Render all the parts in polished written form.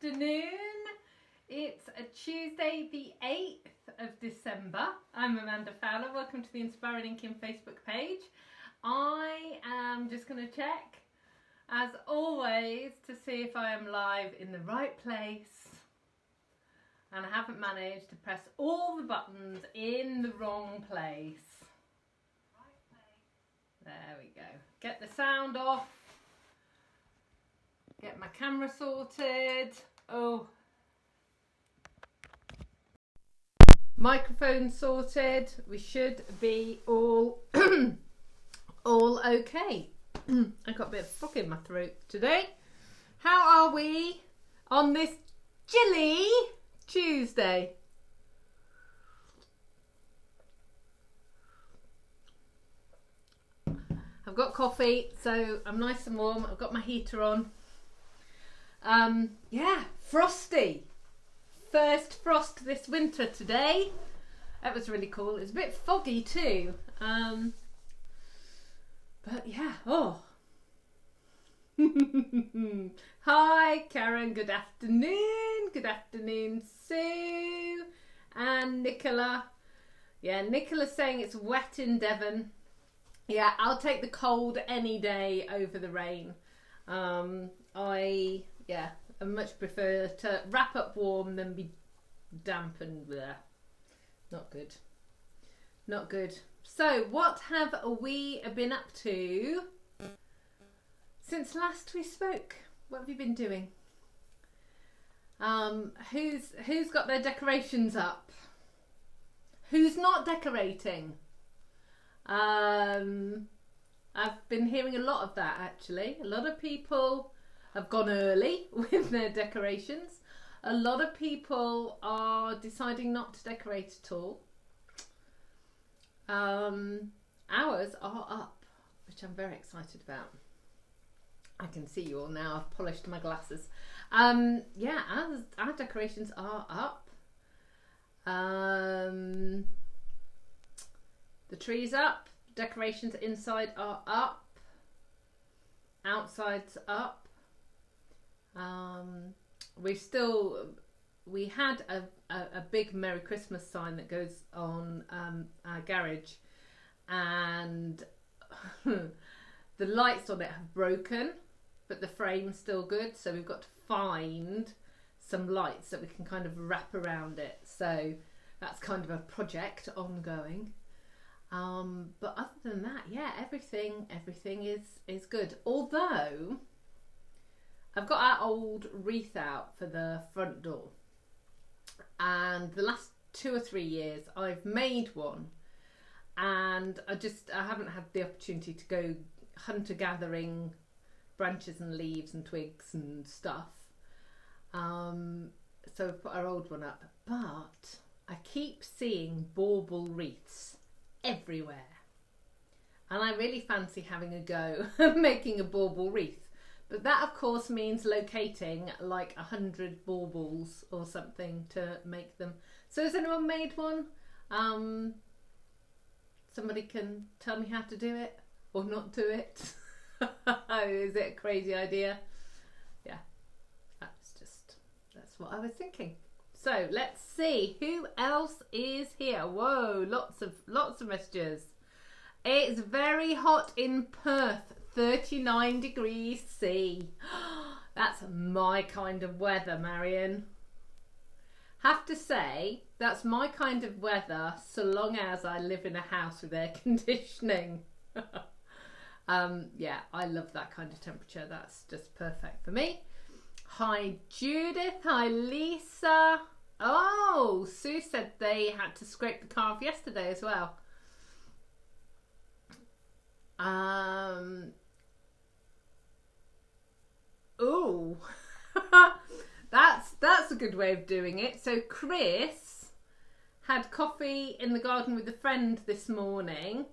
afternoon. It's a Tuesday the 8th of December. I'm Amanda Fowler. Welcome to the Inspiring Inkin Facebook page. I am just going to check, as always, to see if I am live in the right place. And I haven't managed to press all the buttons in the wrong place. There we go. Get the sound off. Get my camera sorted. Oh. Microphone sorted. We should be all all okay. I got a bit of fog in my throat today. How are we on this chilly Tuesday? I've got coffee, so I'm nice and warm. I've got my heater on. Yeah, frosty. First frost this winter today. That was really cool. It's a bit foggy too. But yeah, oh. Hi, Karen. Good afternoon. Good afternoon, Sue and Nicola. Yeah, Nicola's saying it's wet in Devon. Yeah, I'll take the cold any day over the rain. I much prefer to wrap up warm than be damp and bleh. Not good. Not good. So, what have we been up to since last we spoke? What have you been doing? Who's got their decorations up? Who's not decorating? I've been hearing a lot of that actually. A lot of people have gone early with their decorations. A lot of people are deciding not to decorate at all. Ours are up, which I'm very excited about. I can see you all now. I've polished my glasses. Yeah, our decorations are up. The tree's up. Decorations inside are up. Outside's up. We had a big Merry Christmas sign that goes on our garage, and the lights on it have broken, but the frame's still good, so we've got to find some lights that we can kind of wrap around it. So that's kind of a project ongoing. But other than that, yeah, everything is good. Although I've got our old wreath out for the front door, and the last 2 or 3 years I've made one, and I haven't had the opportunity to go hunter gathering branches and leaves and twigs and stuff. So I've put our old one up, but I keep seeing bauble wreaths everywhere, and I really fancy having a go at making a bauble wreath. But that, of course, means locating like 100 baubles or something to make them. So has anyone made one? Somebody can tell me how to do it or not do it. Is it a crazy idea? Yeah, that's what I was thinking. So let's see who else is here. Whoa, lots of messages. It's very hot in Perth. 39 degrees C. That's my kind of weather, Marion. Have to say, that's my kind of weather so long as I live in a house with air conditioning. Yeah, I love that kind of temperature. That's just perfect for me. Hi, Judith. Hi, Lisa. Oh, Sue said they had to scrape the car off yesterday as well. Oh, that's a good way of doing it. So Chris had coffee in the garden with a friend this morning,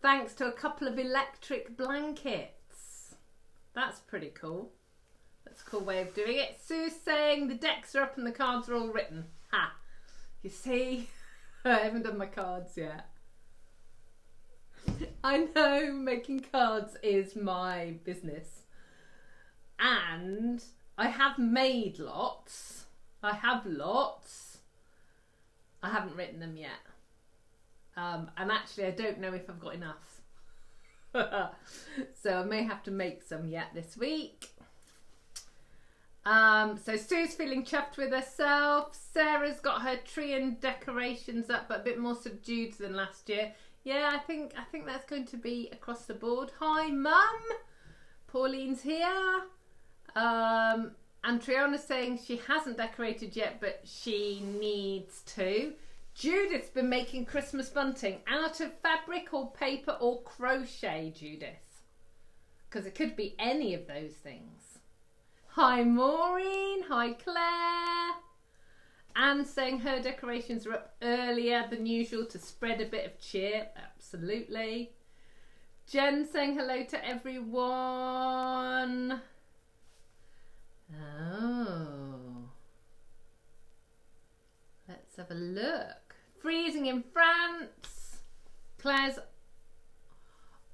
thanks to a couple of electric blankets. That's pretty cool. That's a cool way of doing it. Sue's saying the decks are up and the cards are all written. Ha! You see, I haven't done my cards yet. I know making cards is my business. And I have made lots. I have lots. I haven't written them yet. And actually I don't know if I've got enough. So I may have to make some yet this week. So Sue's feeling chuffed with herself. Sarah's got her tree and decorations up, but a bit more subdued than last year. Yeah, I think that's going to be across the board. Hi, Mum. Pauline's here. And Triana's saying she hasn't decorated yet, but she needs to. Judith's been making Christmas bunting out of fabric or paper or crochet, Judith. Because it could be any of those things. Hi, Maureen. Hi, Claire. Anne saying her decorations are up earlier than usual to spread a bit of cheer. Absolutely. Jen saying hello to everyone. Oh. Let's have a look. Freezing in France. Claire's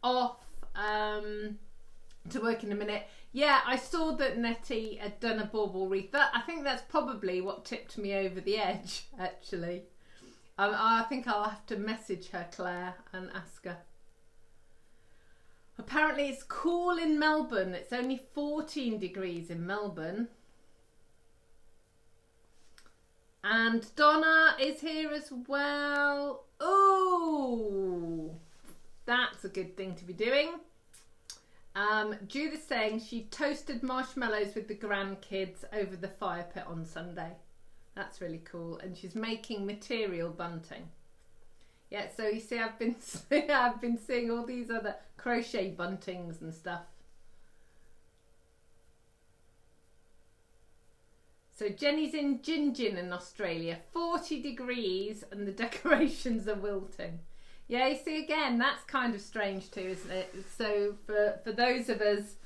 off to work in a minute. Yeah, I saw that Nettie had done a bauble wreath. I think that's probably what tipped me over the edge, actually. I think I'll have to message her, Claire, and ask her. Apparently it's cool in Melbourne. It's only 14 degrees in Melbourne. And Donna is here as well. Oh, that's a good thing to be doing. Judith saying she toasted marshmallows with the grandkids over the fire pit on Sunday. That's really cool. And she's making material bunting. Yeah, so you see I've been seeing all these other crochet buntings and stuff. So Jenny's in Gingin in Australia, 40 degrees and the decorations are wilting. Yeah, you see again, that's kind of strange too, isn't it? So for those of us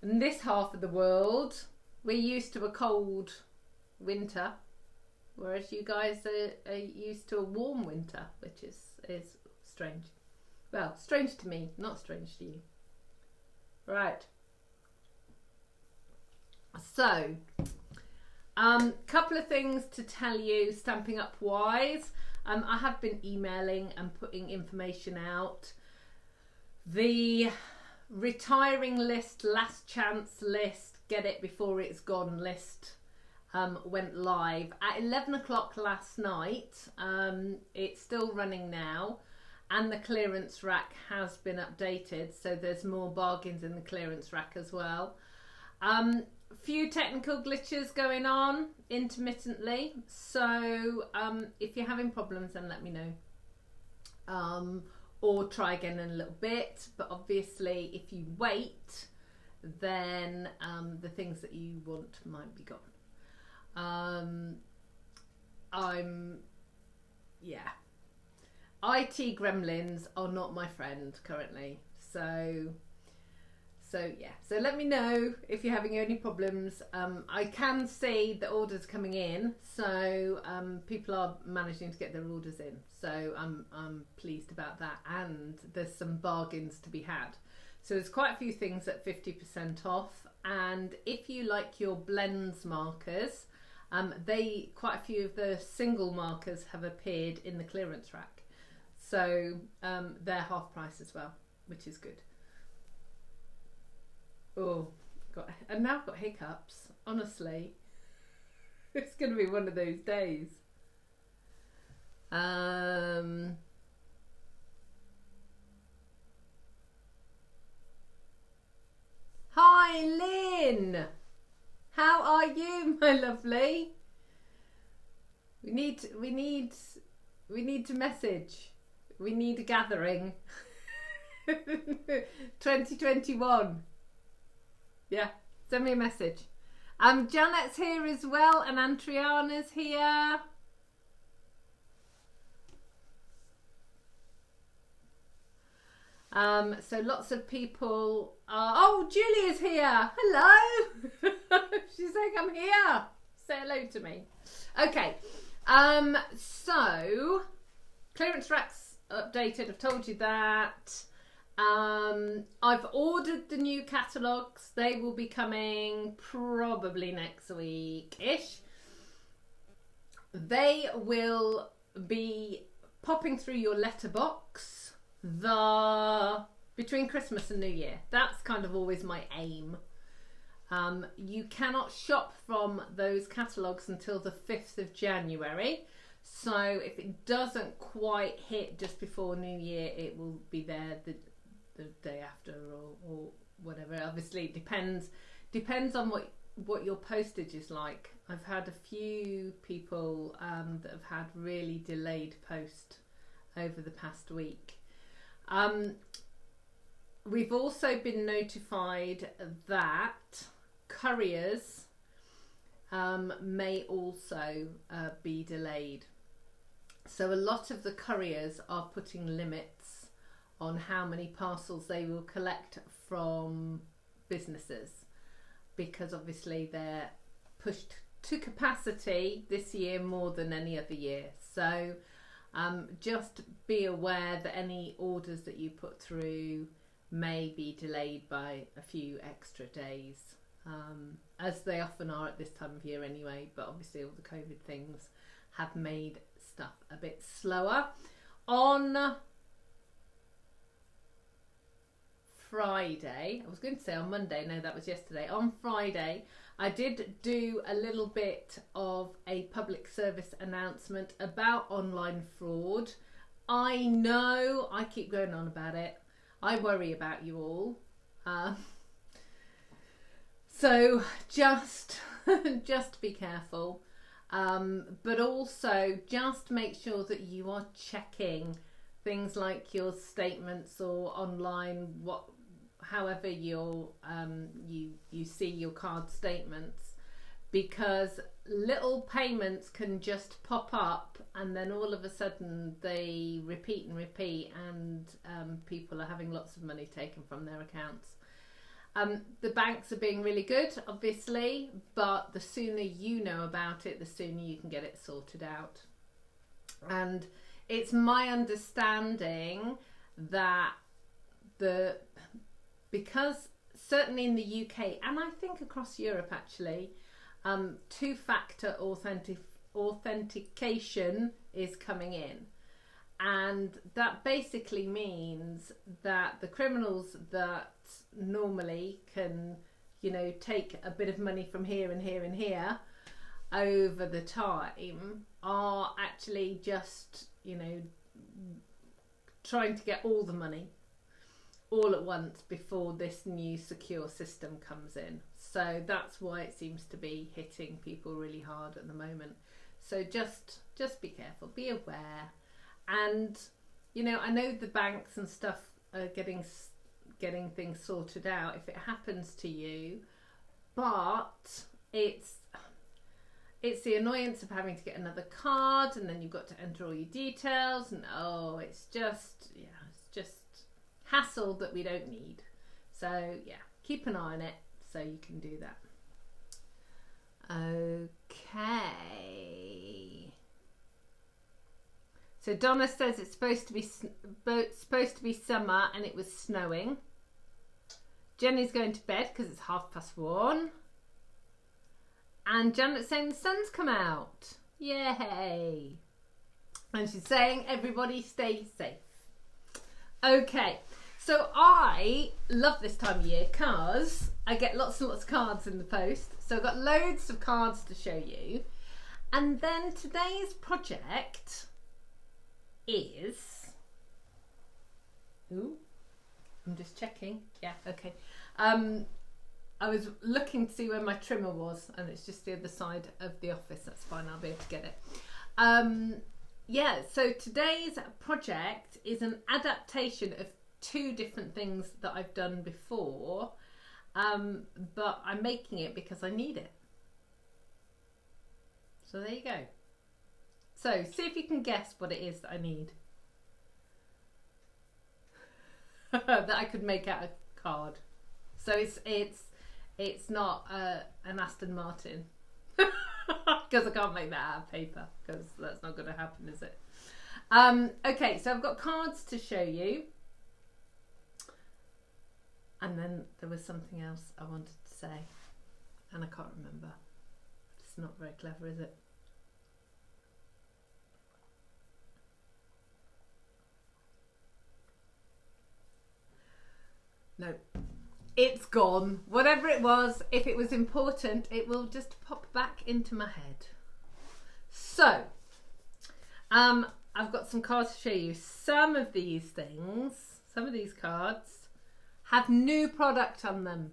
in this half of the world, we're used to a cold winter, whereas you guys are used to a warm winter, which is strange. Well, strange to me, not strange to you. Right. So, couple of things to tell you Stampin' Up wise. I have been emailing and putting information out. The retiring list, last chance list, get it before it's gone list went live at 11 o'clock last night. It's still running now, and the clearance rack has been updated, so there's more bargains in the clearance rack as well. Few technical glitches going on intermittently, so if you're having problems then let me know, or try again in a little bit. But obviously if you wait, then the things that you want might be gone. IT gremlins are not my friend currently, so yeah, so let me know if you're having any problems. I can see the orders coming in, so people are managing to get their orders in, so I'm pleased about that, and there's some bargains to be had. So there's quite a few things at 50% off, and if you like your blends markers, quite a few of the single markers have appeared in the clearance rack, so they're half price as well, which is good. Oh, and now I've got hiccups. Honestly, it's going to be one of those days. Hi, Lynn. How are you, my lovely? We need to message. We need a gathering. 2021. Yeah, send me a message. Janet's here as well, and Antriana's here. So lots of people are... Oh, Julia's here. Hello. She's saying I'm here. Say hello to me. Okay. So clearance racks updated. I've told you that. I've ordered the new catalogues. They will be coming probably next week-ish. They will be popping through your letterbox between Christmas and New Year. That's kind of always my aim. You cannot shop from those catalogues until the 5th of January. So if it doesn't quite hit just before New Year, it will be there the day after or whatever. Obviously it depends on what your postage is like. I've had a few people that have had really delayed post over the past week. We've also been notified that couriers may also be delayed. So a lot of the couriers are putting limits on how many parcels they will collect from businesses, because obviously they're pushed to capacity this year more than any other year. So just be aware that any orders that you put through may be delayed by a few extra days, as they often are at this time of year anyway, but obviously all the COVID things have made stuff a bit slower. On Friday, I was going to say on Monday, no, that was yesterday. On Friday, I did do a little bit of a public service announcement about online fraud. I know I keep going on about it. I worry about you all. So just be careful. But also just make sure that you are checking things like your statements or online, however you see your card statements, because little payments can just pop up and then all of a sudden they repeat and people are having lots of money taken from their accounts. The banks are being really good, obviously, but the sooner you know about it, the sooner you can get it sorted out. And it's my understanding that because certainly in the UK, and I think across Europe actually, two-factor authentication is coming in. And that basically means that the criminals that normally can, take a bit of money from here and here and here over the time are actually just, trying to get all the money all at once before this new secure system comes in. So that's why it seems to be hitting people really hard at the moment. So just be careful, be aware. And I know the banks and stuff are getting things sorted out if it happens to you, but it's the annoyance of having to get another card and then you've got to enter all your details, and it's just hassle that we don't need. So keep an eye on it so you can do that. Okay. So Donna says it's supposed to be summer and it was snowing. Jenny's going to bed because it's 1:30. And Janet's saying the sun's come out. Yay! And she's saying everybody stay safe. Okay, so I love this time of year because I get lots and lots of cards in the post. So I've got loads of cards to show you. And then today's project is... Ooh, I'm just checking. Yeah, okay. I was looking to see where my trimmer was, and it's just the other side of the office. That's fine, I'll be able to get it. So today's project is an adaptation of two different things that I've done before, but I'm making it because I need it. So there you go. So see if you can guess what it is that I need. That I could make out a card. So it's not an Aston Martin, because I can't make that out of paper, because that's not going to happen, is it? Okay, so I've got cards to show you. And then there was something else I wanted to say, and I can't remember. It's not very clever, is it? No, it's gone. Whatever it was, if it was important, it will just pop back into my head. So, I've got some cards to show you. Some of these things, some of these cards have new product on them.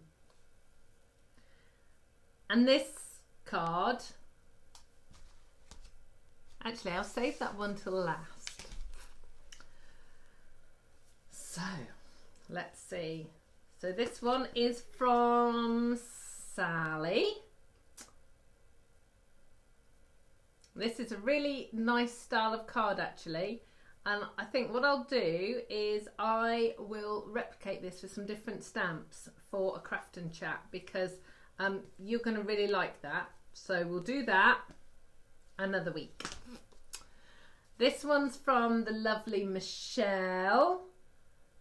And this card, actually, I'll save that one till last. So, let's see. So this one is from Sally. This is a really nice style of card, actually. And I think what I'll do is I will replicate this with some different stamps for a craft and chat, because you're going to really like that. So we'll do that another week. This one's from the lovely Michelle.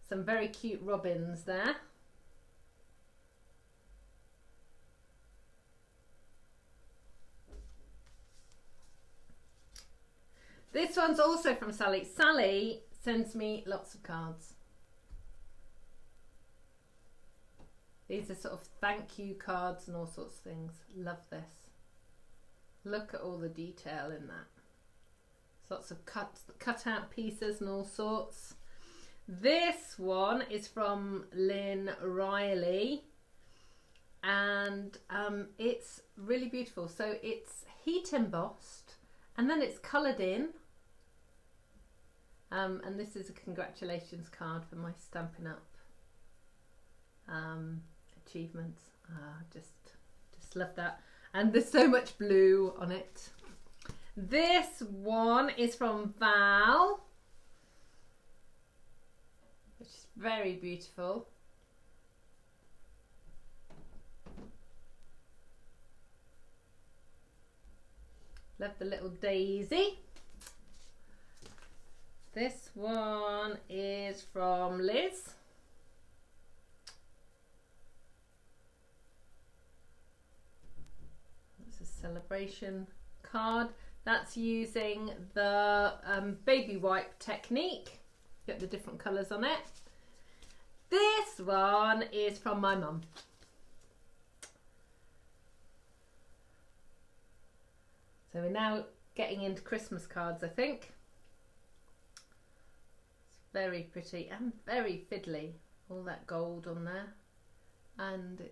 Some very cute robins there. This one's also from Sally. Sally sends me lots of cards. These are sort of thank you cards and all sorts of things. Love this. Look at all the detail in that. Lots of cut out pieces and all sorts. This one is from Lynn Riley, and it's really beautiful. So it's heat embossed and then it's coloured in. And this is a congratulations card for my Stampin' Up achievements. Just love that. And there's so much blue on it. This one is from Val, which is very beautiful. Love the little daisy. This one is from Liz. It's a celebration card. That's using the baby wipe technique. Get the different colours on it. This one is from my mum. So we're now getting into Christmas cards, I think. It's very pretty and very fiddly. All that gold on there. And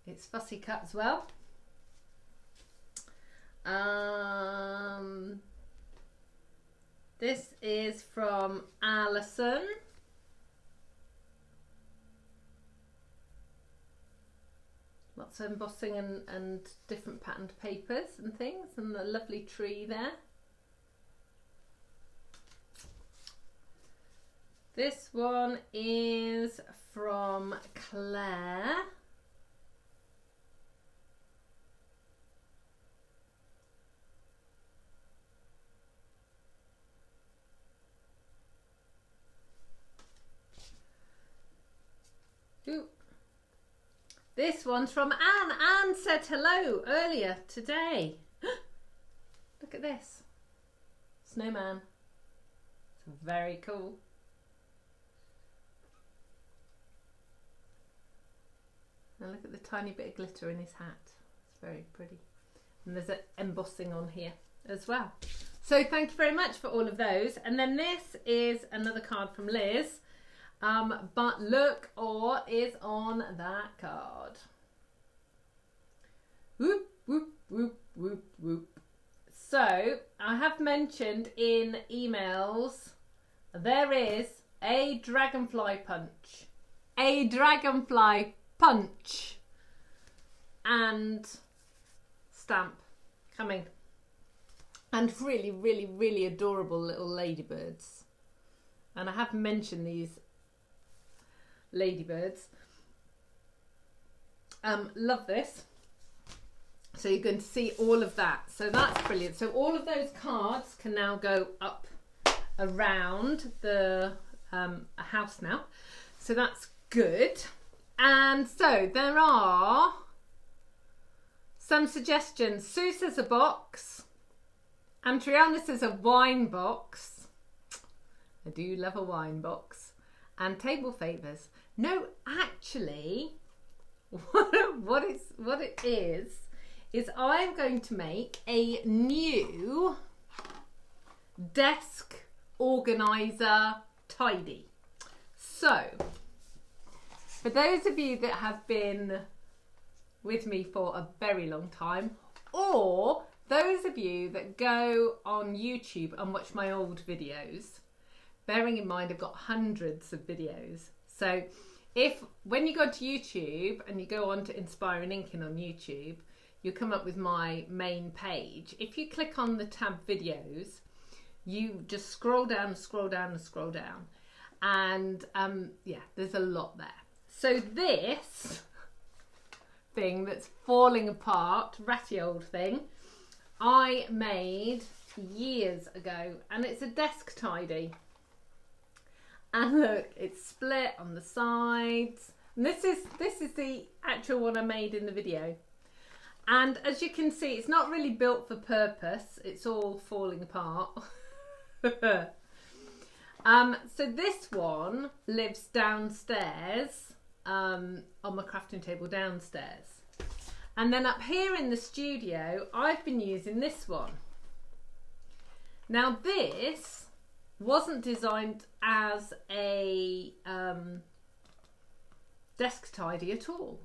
it's fussy cut as well. This is from Alison. Lots of embossing and different patterned papers and things, and a lovely tree there. This one is from Claire. Ooh. This one's from Anne. Anne said hello earlier today. Look at this. Snowman. It's very cool. And look at the tiny bit of glitter in his hat. It's very pretty. And there's an embossing on here as well. So thank you very much for all of those. And then this is another card from Liz. But look what is on that card. Whoop, whoop, whoop, whoop, whoop. So I have mentioned in emails there is a dragonfly punch. A dragonfly punch and stamp coming. And really, really, really adorable little ladybirds. And I have mentioned these ladybirds. Love this. So you're going to see all of that. So that's brilliant. So all of those cards can now go up around the a house now, so that's good. And so there are some suggestions. Sue says a box, and Triana says a wine box. I do love a wine box. And table favours. No, actually, what it is I'm going to make a new desk organiser tidy. So, for those of you that have been with me for a very long time, or those of you that go on YouTube and watch my old videos, bearing in mind I've got hundreds of videos. So when you go to YouTube and you go on to Inspiring Inkin on YouTube, you'll come up with my main page. If you click on the tab videos, you just scroll down and scroll down and scroll down. And yeah, there's a lot there. So this thing that's falling apart, ratty old thing, I made years ago, and it's a desk tidy. And look, it's split on the sides. And this is the actual one I made in the video. And as you can see, it's not really built for purpose. It's all falling apart. So this one lives downstairs on my crafting table downstairs. And then up here in the studio, I've been using this one. Now this wasn't designed as a desk tidy at all.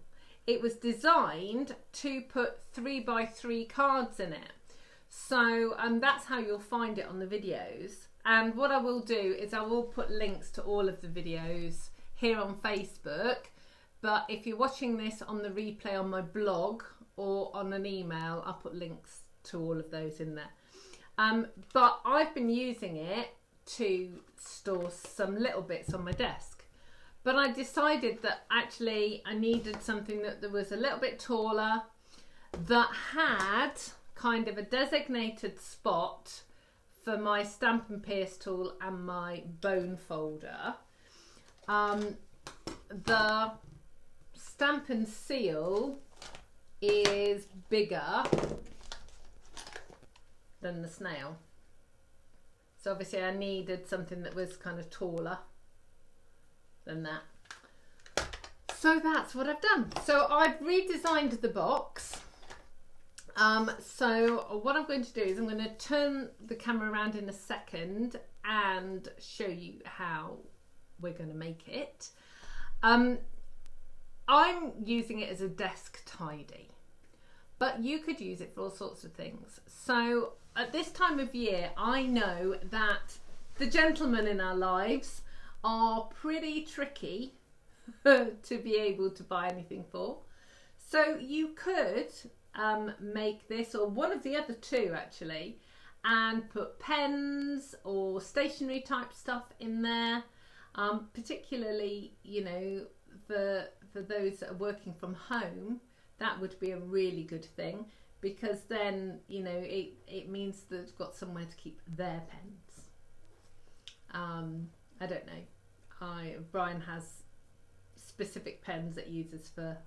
It was designed to put 3x3 cards in it. So that's how you'll find it on the videos. And what I will do is I will put links to all of the videos here on Facebook. But if you're watching this on the replay on my blog or on an email, I'll put links to all of those in there. But I've been using it to store some little bits on my desk. But I decided that actually I needed something that was a little bit taller, that had kind of a designated spot for my stamp and pierce tool and my bone folder. The stamp and seal is bigger than the snail. So obviously I needed something that was kind of taller than that. So that's what I've done. So I've redesigned the box. So what I'm going to do is I'm going to turn the camera around in a second and show you how we're going to make it. I'm using it as a desk tidy, but you could use it for all sorts of things. So at this time of year, I know that the gentlemen in our lives are pretty tricky to be able to buy anything for. So you could make this, or one of the other two actually, and put pens or stationery type stuff in there. Particularly, you know, for those that are working from home, that would be a really good thing, because then, you know, it means that they've got somewhere to keep their pens. I don't know. Brian has specific pens that he uses for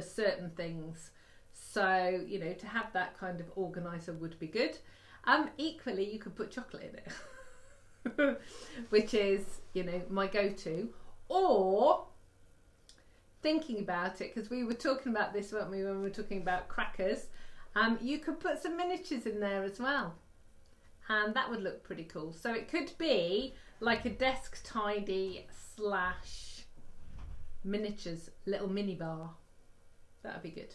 certain things. So, you know, to have that kind of organiser would be good. Equally, you could put chocolate in it, which is, you know, my go-to. Or, thinking about it, because we were talking about this, weren't we, when we were talking about crackers, you could put some miniatures in there as well. And that would look pretty cool. So it could be like a desk tidy / miniatures, little mini bar. That'd be good.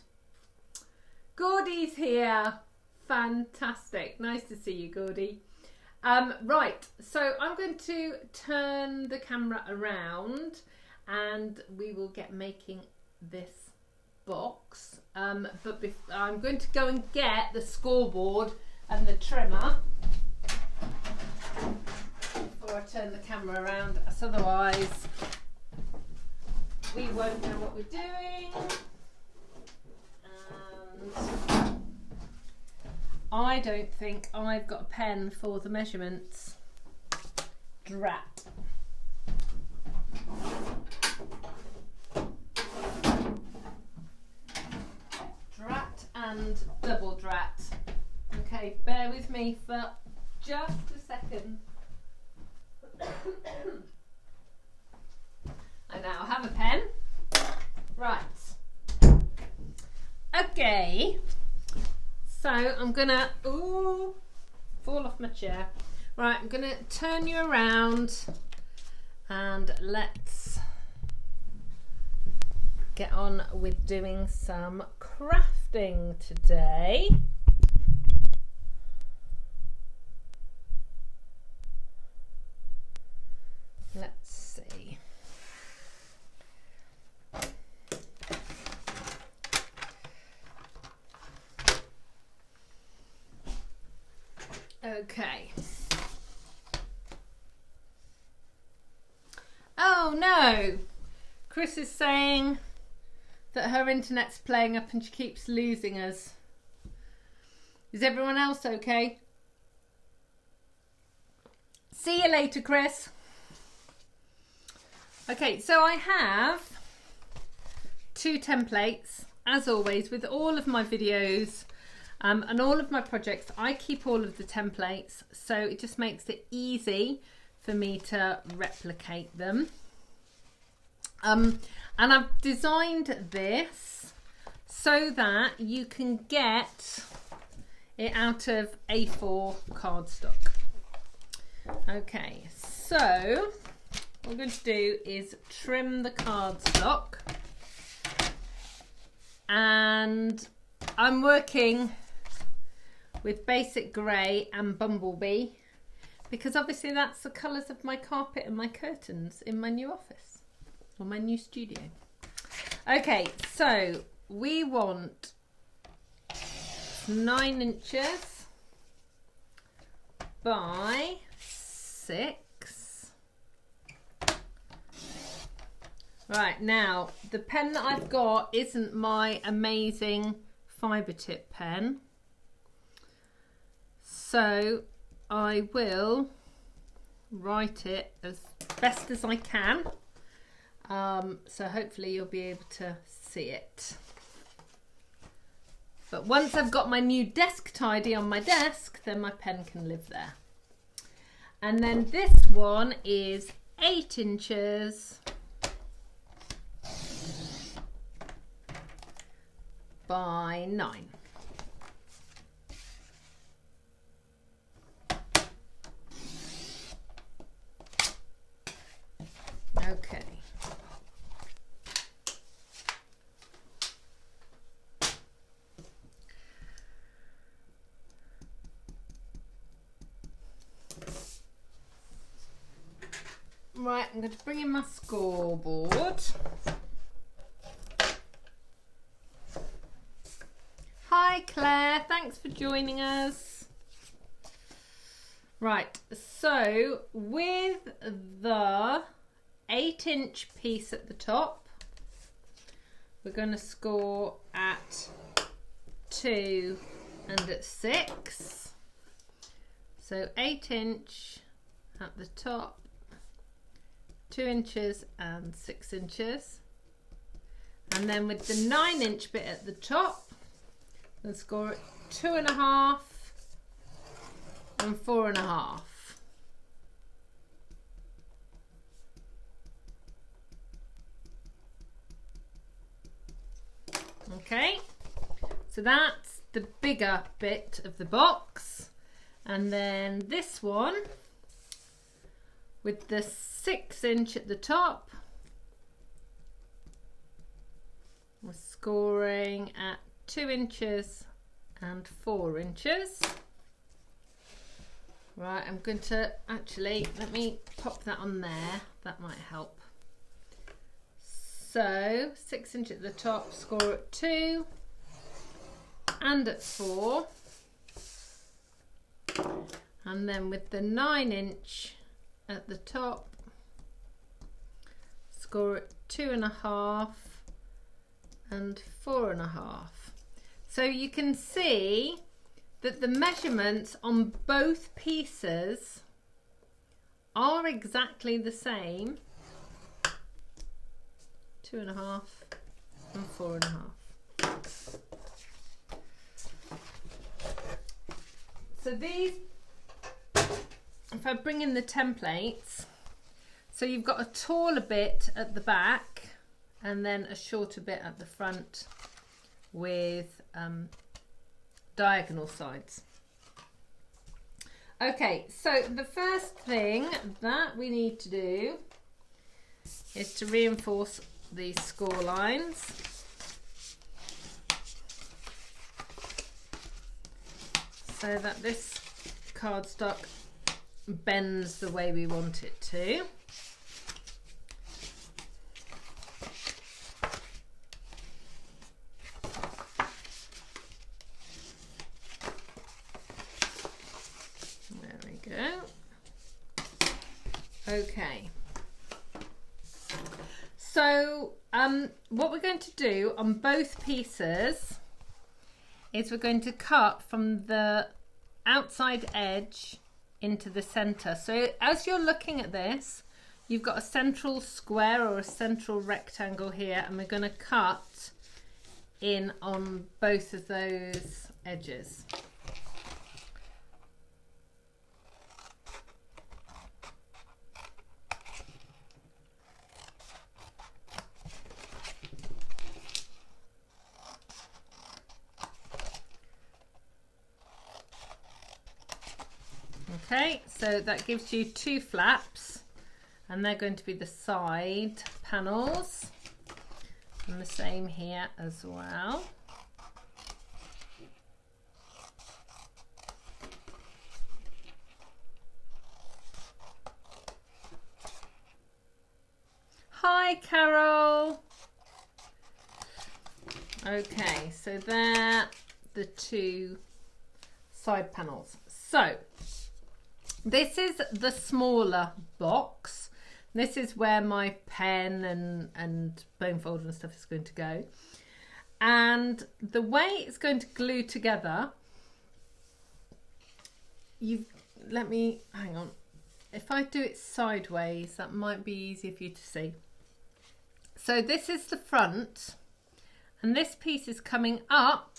Gordy's here. Fantastic. Nice to see you, Gordy. Right, so I'm going to turn the camera around and we will get making this box. But I'm going to go and get the scoreboard and the trimmer before I turn the camera around, as otherwise we won't know what we're doing. And I don't think I've got a pen for the measurements. Drat. and double drat. Okay, bear with me for just a second. I now have a pen. Right. Okay. So I'm gonna fall off my chair. Right, I'm gonna turn you around and let's get on with doing some crafting today. Let's see. Okay. Oh no! Chris is saying that her internet's playing up and she keeps losing us. Is everyone else okay? See you later, Chris. Okay, so I have 2 templates, as always, with all of my videos and all of my projects. I keep all of the templates, so it just makes it easy for me to replicate them. And I've designed this so that you can get it out of A4 cardstock. Okay, so what we're going to do is trim the cardstock, and I'm working with Basic Grey and Bumblebee because obviously that's the colours of my carpet and my curtains in my new office or my new studio. Okay, so we want 9 inches by 6. Right, now the pen that I've got isn't my amazing fibre tip pen, so I will write it as best as I can, so hopefully you'll be able to see it. But once I've got my new desk tidy on my desk, then my pen can live there. And then this one is 8 inches by 9. Okay. Right, I'm going to bring in my scoreboard. Hi Claire, thanks for joining us. Right, so with the 8-inch piece at the top, we're going to score at 2 and at 6. So 8-inch at the top, 2 inches and 6 inches. And then with the 9-inch bit at the top, we'll score at 2.5 and 4.5. Okay, so that's the bigger bit of the box. And then this one with the 6-inch at the top, we're scoring at 2 inches and 4 inches. Right, I'm going to actually, let me pop that on there, that might help. So 6 inch at the top, score at 2 and at 4. And then with the 9-inch at the top, score at 2.5 and 4.5. So you can see that the measurements on both pieces are exactly the same. 2.5 and 4.5. So these, if I bring in the templates, so you've got a taller bit at the back and then a shorter bit at the front with diagonal sides. Okay, so the first thing that we need to do is to reinforce these score lines. So that this cardstock bends the way we want it to. There we go. Okay. So what we're going to do on both pieces is we're going to cut from the outside edge into the center. So as you're looking at this, you've got a central square or a central rectangle here, and we're going to cut in on both of those edges. Okay, so that gives you two flaps, and they're going to be the side panels, and the same here as well. Hi, Carol. Okay, so they're the two side panels. So this is the smaller box. This is where my pen and bone folder and stuff is going to go. And the way it's going to glue together, let me, hang on. If I do it sideways, that might be easier for you to see. So this is the front, and this piece is coming up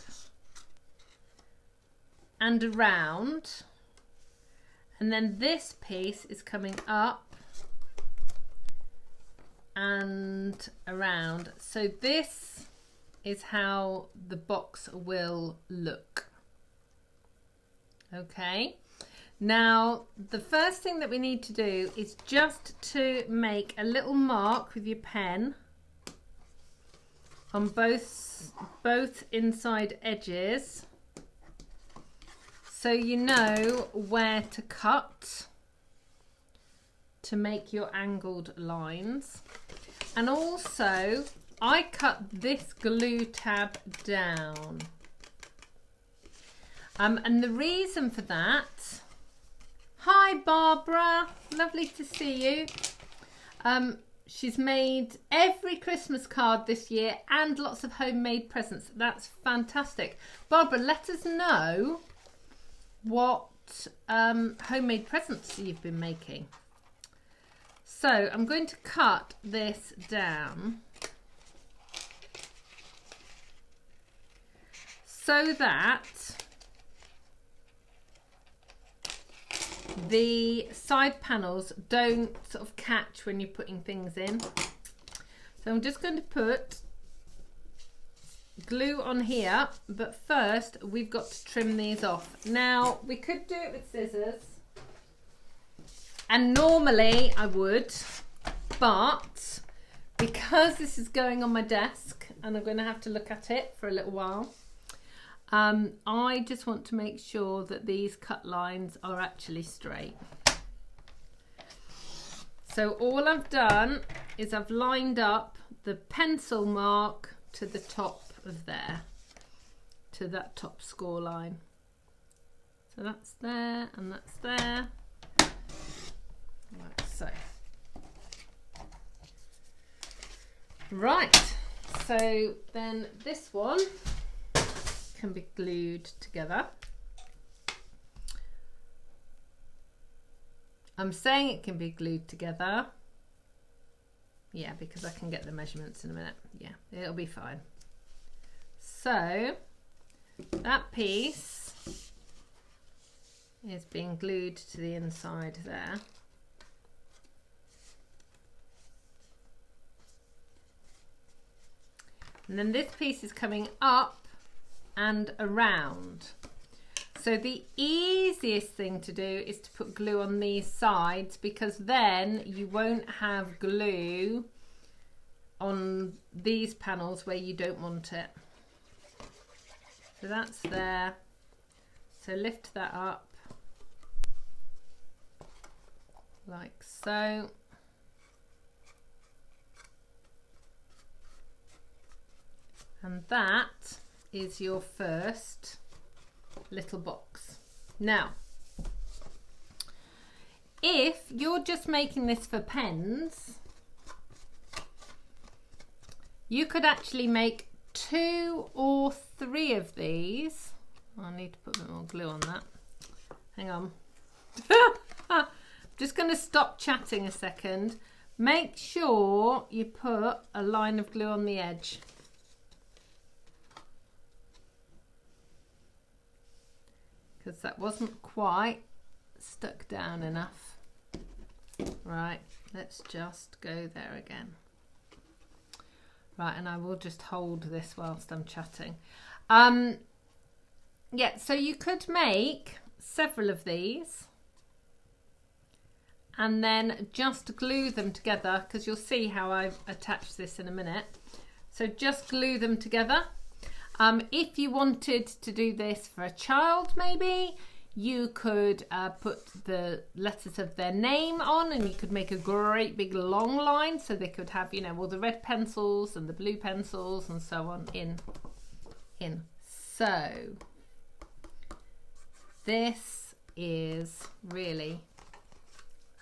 and around. And then this piece is coming up and around. So this is how the box will look. Okay. Now, the first thing that we need to do is just to make a little mark with your pen on both inside edges, so you know where to cut to make your angled lines. And also, I cut this glue tab down. And the reason for that, hi Barbara, lovely to see you. She's made every Christmas card this year and lots of homemade presents. That's fantastic. Barbara, let us know what homemade presents you've been making. So I'm going to cut this down so that the side panels don't sort of catch when you're putting things in. So I'm just going to put glue on here, but first we've got to trim these off. Now we could do it with scissors, and normally I would, but because this is going on my desk and I'm going to have to look at it for a little while, I just want to make sure that these cut lines are actually straight. So all I've done is I've lined up the pencil mark to the top of there, to that top score line. So that's there and that's there, like so. Right, so then this one can be glued together. I'm saying it can be glued together, yeah, because I can get the measurements in a minute. Yeah, it'll be fine. So that piece is being glued to the inside there. And then this piece is coming up and around. So the easiest thing to do is to put glue on these sides, because then you won't have glue on these panels where you don't want it. So that's there. So lift that up like so. And that is your first little box. Now, if you're just making this for pens, you could actually make 2 or 3 of these. I need to put a bit more glue on that. Hang on. Just going to stop chatting a second. Make sure you put a line of glue on the edge. Because that wasn't quite stuck down enough. Right, let's just go there again. Right, and I will just hold this whilst I'm chatting. Yeah, so you could make several of these and then just glue them together, because you'll see how I've attached this in a minute. So just glue them together. If you wanted to do this for a child, maybe you could put the letters of their name on, and you could make a great big long line, so they could have, you know, all the red pencils and the blue pencils and so on in. So this is really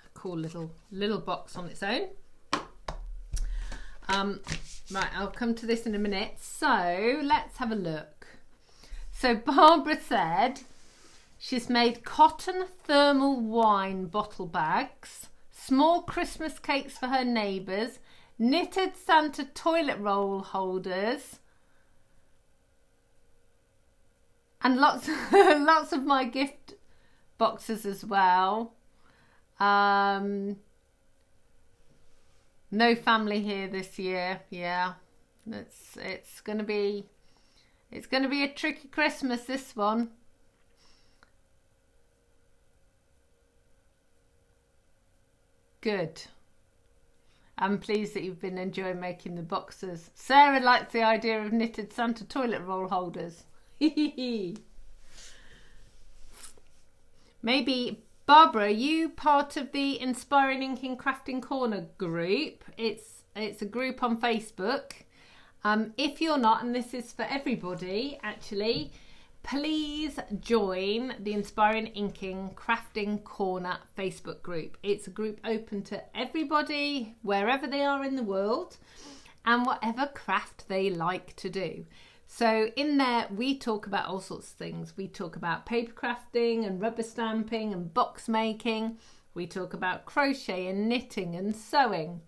a cool little box on its own. Right, I'll come to this in a minute. So let's have a look. So Barbara said she's made cotton thermal wine bottle bags, small Christmas cakes for her neighbours, knitted Santa toilet roll holders, and lots of my gift boxes as well. No family here this year. Yeah, it's gonna be a tricky Christmas, this one. Good. I'm pleased that you've been enjoying making the boxes. Sarah likes the idea of knitted Santa toilet roll holders. Maybe. Barbara, are you part of the Inspiring Inkin Crafting Corner group? It's a group on Facebook. If you're not, and this is for everybody actually, please join the Inspiring Inkin Crafting Corner Facebook group. It's a group open to everybody, wherever they are in the world, and whatever craft they like to do. So in there, we talk about all sorts of things. We talk about paper crafting and rubber stamping and box making. We talk about crochet and knitting and sewing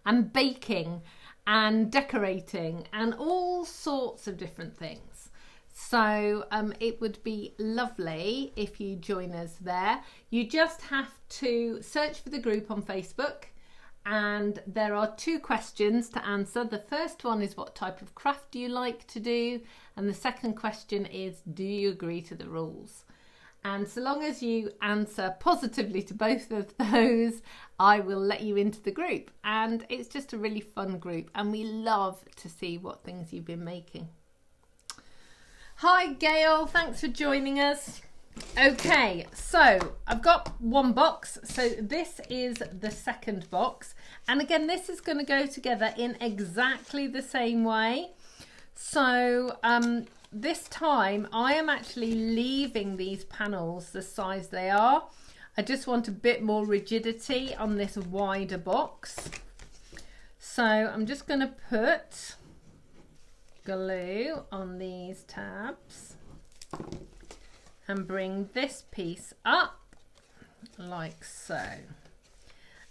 and baking and decorating and all sorts of different things. So it would be lovely if you join us there. You just have to search for the group on Facebook. And there are 2 questions to answer. The first one is, what type of craft do you like to do? And the second question is, do you agree to the rules? And so long as you answer positively to both of those, I will let you into the group. And it's just a really fun group, and we love to see what things you've been making. Hi Gail, thanks for joining us. Okay, so I've got one box. So this is the second box. And again, this is going to go together in exactly the same way. So this time I am actually leaving these panels the size they are. I just want a bit more rigidity on this wider box. So I'm just going to put glue on these tabs and bring this piece up like so.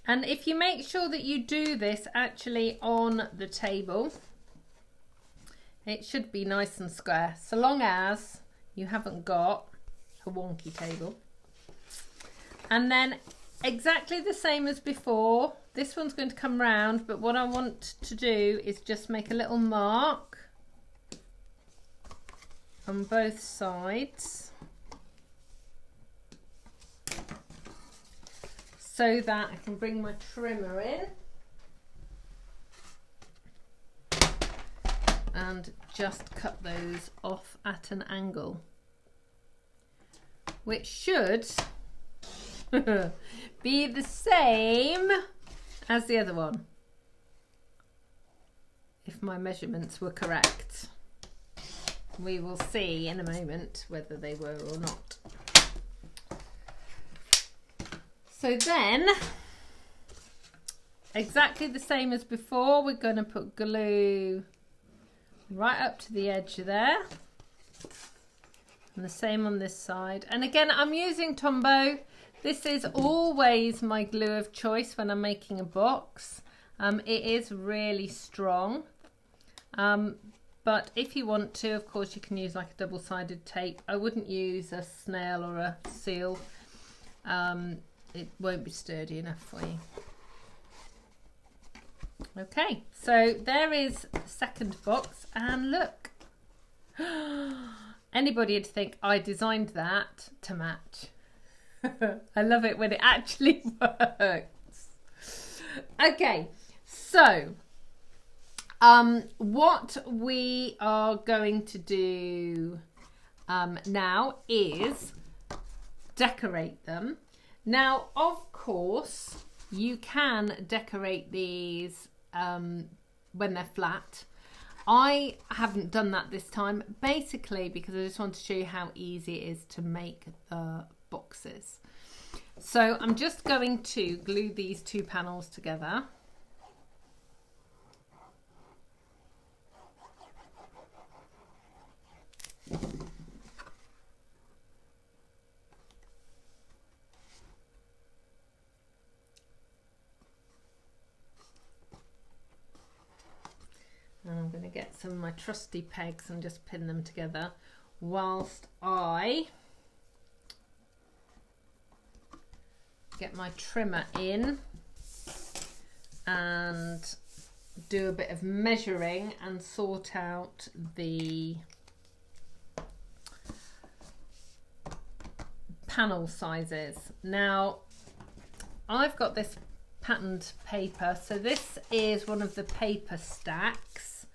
And if you make sure that you do this actually on the table, it should be nice and square, so long as you haven't got a wonky table. And then exactly the same as before, this one's going to come round, but what I want to do is just make a little mark on both sides so that I can bring my trimmer in and just cut those off at an angle, which should be the same as the other one, if my measurements were correct. We will see in a moment whether they were or not. So then, exactly the same as before, we're going to put glue right up to the edge there. And the same on this side. And again, I'm using Tombow. This is always my glue of choice when I'm making a box. It is really strong. But if you want to, of course, you can use like a double-sided tape. I wouldn't use a snail or a seal. It won't be sturdy enough for you. Okay, so there is the second box. And look. Anybody would think I designed that to match. I love it when it actually works. Okay, so what we are going to do now is decorate them. Now, of course, you can decorate these when they're flat. I haven't done that this time, basically because I just want to show you how easy it is to make the boxes. So I'm just going to glue these two panels together. And I'm going to get some of my trusty pegs and just pin them together whilst I get my trimmer in and do a bit of measuring and sort out the panel sizes. Now, I've got this patterned paper, so this is one of the paper stacks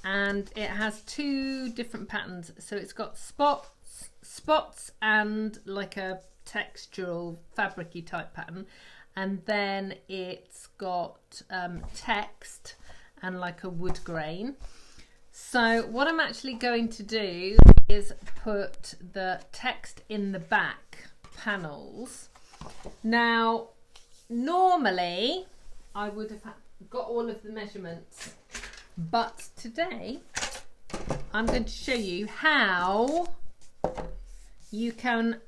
and it has two different patterns. So it's got spots and like a textural fabricy type pattern, and then it's got text and like a wood grain. So what I'm actually going to do is put the text in the back panels. Now normally I would have got all of the measurements, but today I'm going to show you how you can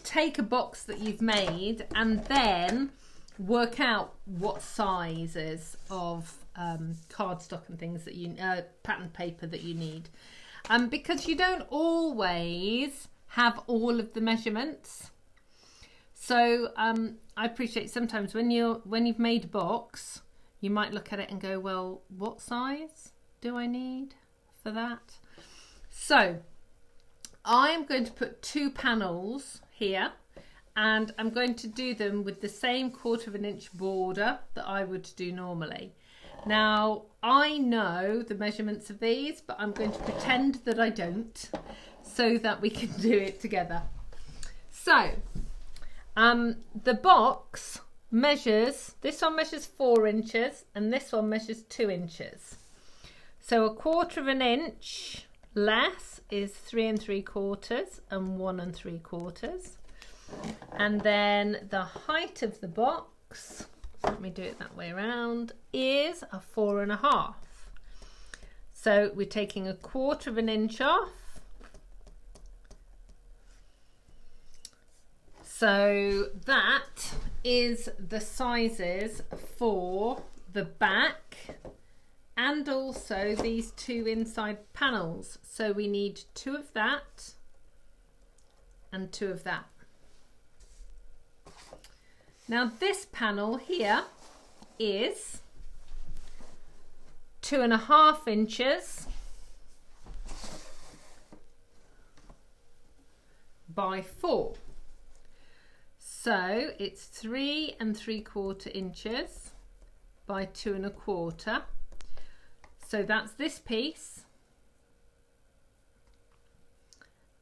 take a box that you've made and then work out what sizes of cardstock and things that you pattern paper that you need, because you don't always have all of the measurements. So I appreciate sometimes when you've made a box, you might look at it and go, well, what size do I need for that? So I'm going to put two panels here, and I'm going to do them with the same 1/4 inch border that I would do normally. Now, I know the measurements of these, but I'm going to pretend that I don't so that we can do it together. So, the box measures, this one measures 4 inches and this one measures 2 inches. So 1/4 inch less is 3 3/4 and 1 3/4. And then the height of the box, let me do it that way around, is a 4 1/2. So we're taking 1/4 inch off. So that is the sizes for the back and also these two inside panels. So we need 2 of that and 2 of that. Now this panel here is 2.5 inches by 4. So it's 3 3/4 inches by 2 1/4. So that's this piece.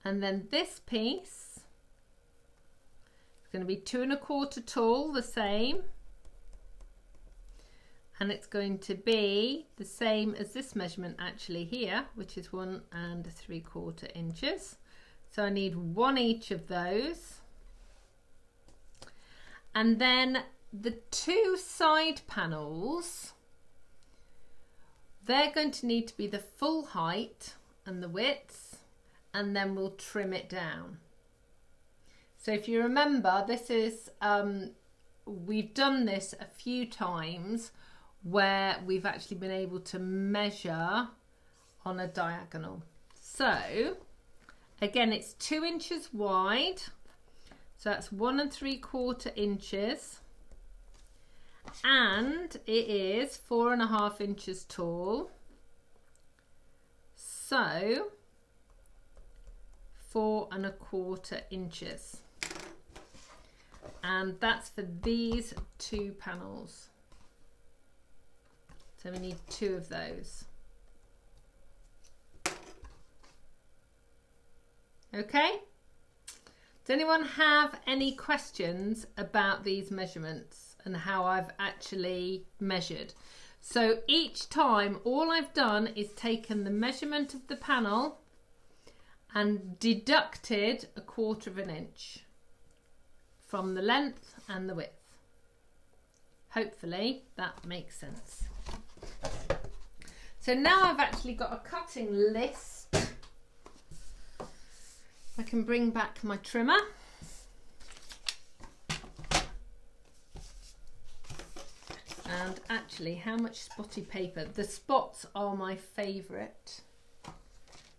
And then this piece is going to be 2 1/4 tall, the same. And it's going to be the same as this measurement actually here, which is 1 3/4 inches. So I need 1 each of those. And then the 2 side panels, they're going to need to be the full height and the width, and then we'll trim it down. So if you remember, this is, we've done this a few times where we've actually been able to measure on a diagonal. So again, it's 2 inches wide, so that's 1 3/4 inches, and it is 4 1/2 inches tall, so 4 1/4 inches, and that's for these 2 panels. So we need 2 of those. Okay, does anyone have any questions about these measurements and how I've actually measured? So each time, all I've done is taken the measurement of the panel and deducted 1/4 inch from the length and the width. Hopefully that makes sense. So now I've actually got a cutting list. I can bring back my trimmer. And actually, how much spotty paper? The spots are my favourite.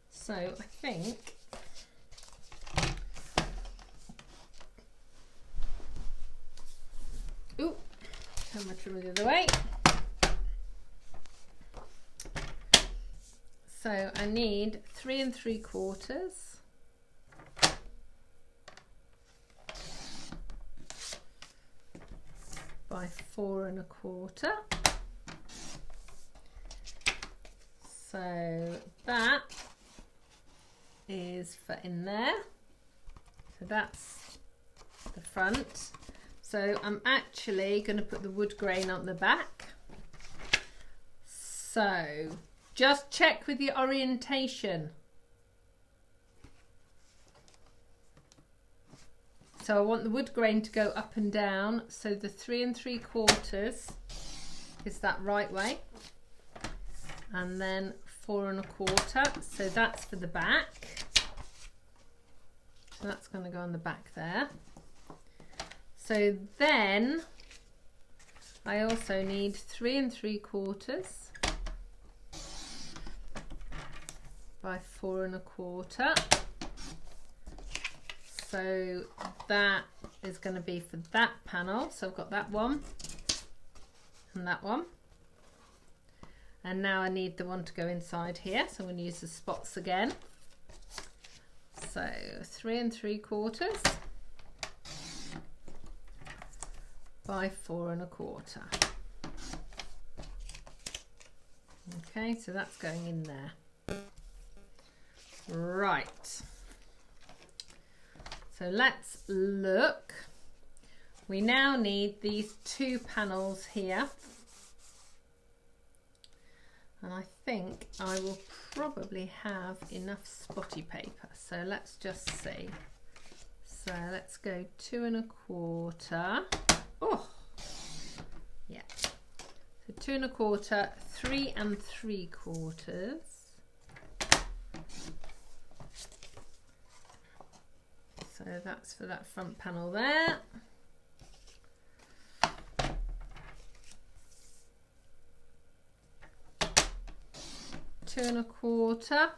So I think turn my trimmer the other way. So I need 3 3/4 by 4 1/4. So that is for in there. So that's the front. So I'm actually going to put the wood grain on the back. So just check with your orientation. So I want the wood grain to go up and down. So the 3 3/4 is that right way. And then 4 1/4. So that's for the back. So that's going to go on the back there. So then I also need 3 3/4 by 4 1/4. So that is going to be for that panel. So I've got that one and that one. And now I need the one to go inside here. So I'm going to use the spots again. So 3 3/4 by 4 1/4. Okay, so that's going in there. Right. So let's look. We now need these 2 panels here. And I think I will probably have enough spotty paper. So let's just see. So let's go 2 1/4. Oh, yeah. So 2 1/4, 3 3/4. So that's for that front panel there. Two and a quarter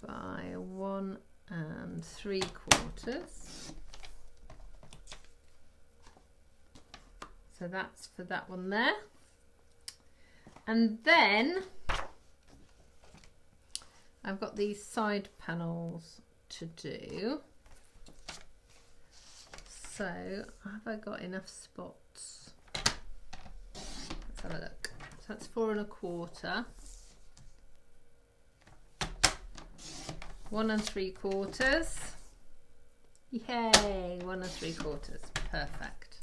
by 1 3/4. So that's for that one there. And then I've got these side panels to do. So have I got enough spots? Let's have a look. So that's 4 1/4. 1 3/4. Yay, 1 3/4. Perfect.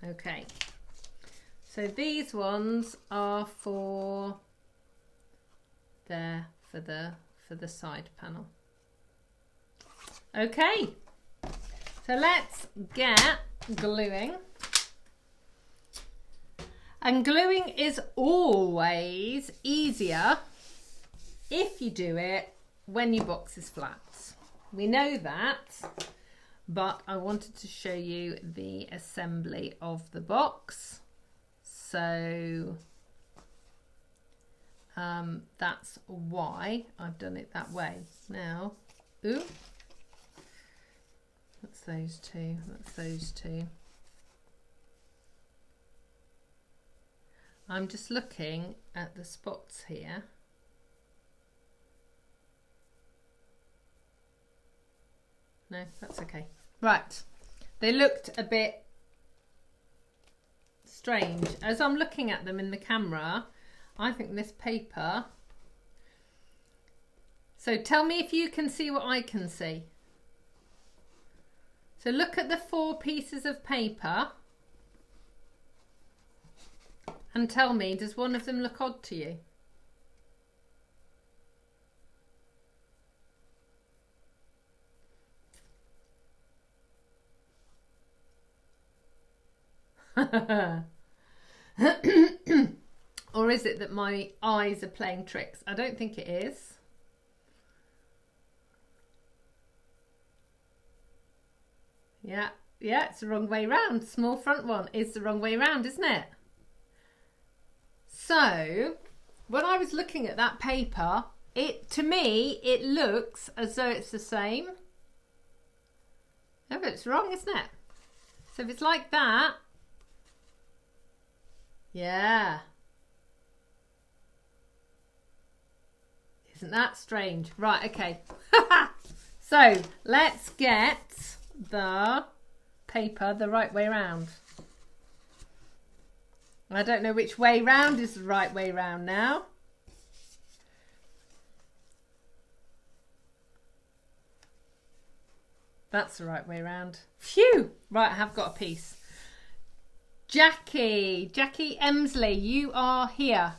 Okay. So these ones are for there for the side panel. Okay. So let's get gluing. And gluing is always easier if you do it when your box is flat. We know that, but I wanted to show you the assembly of the box. So that's why I've done it that way. Now, ooh, that's those two, that's those two. I'm just looking at the spots here. No, that's okay. Right, they looked a bit strange. As I'm looking at them in the camera, I think this paper... So tell me if you can see what I can see. So look at the 4 pieces of paper and tell me, does one of them look odd to you? Or is it that my eyes are playing tricks? I don't think it is. Yeah, it's the wrong way round. Small front one is the wrong way round, isn't it? So, when I was looking at that paper, to me, it looks as though it's the same. No, but it's wrong, isn't it? So if it's like that, yeah. Isn't that strange? Right, okay. So let's get the paper the right way round. I don't know which way round is the right way round now. That's the right way round. Phew! Right, I have got a piece. Jackie Emsley, you are here.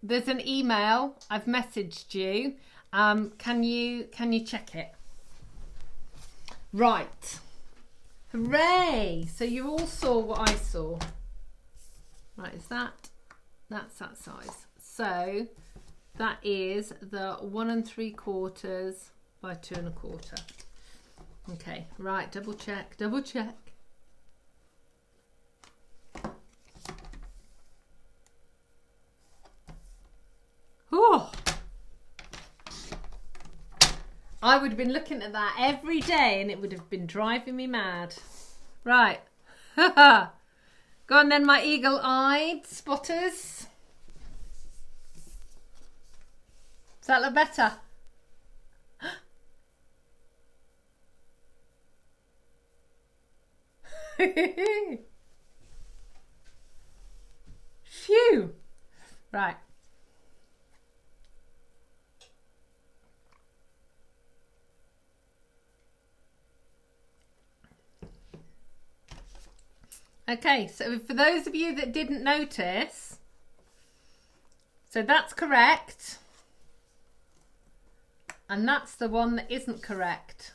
There's an email. I've messaged you. Can you check it? Right. Hooray! So you all saw what I saw. Right, that's that size. So that is the 1 3/4 by 2 1/4. Okay, right, double check. Oh, I would have been looking at that every day and it would have been driving me mad. Right. Go on then, my eagle-eyed spotters. Does that look better? Phew. Right. Okay, so for those of you that didn't notice, so that's correct. And that's the one that isn't correct.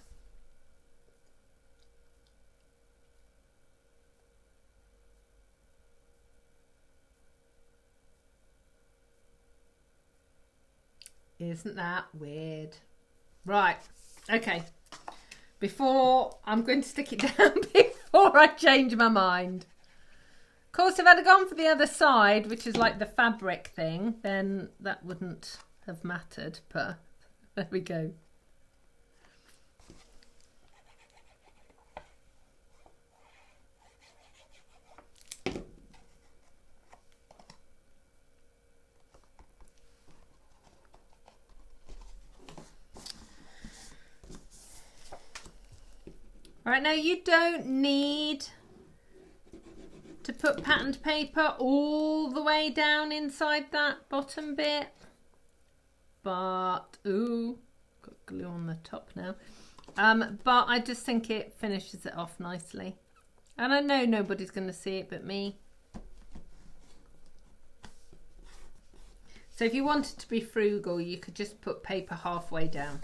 Isn't that weird? Right, okay. Before, I'm going to stick it down before I change my mind. Of course, if I'd have gone for the other side, which is like the fabric thing, then that wouldn't have mattered. But There we go. Right, now you don't need to put patterned paper all the way down inside that bottom bit. But, ooh, got glue on the top now. But I just think it finishes it off nicely. And I know nobody's going to see it but me. So if you wanted to be frugal, you could just put paper halfway down.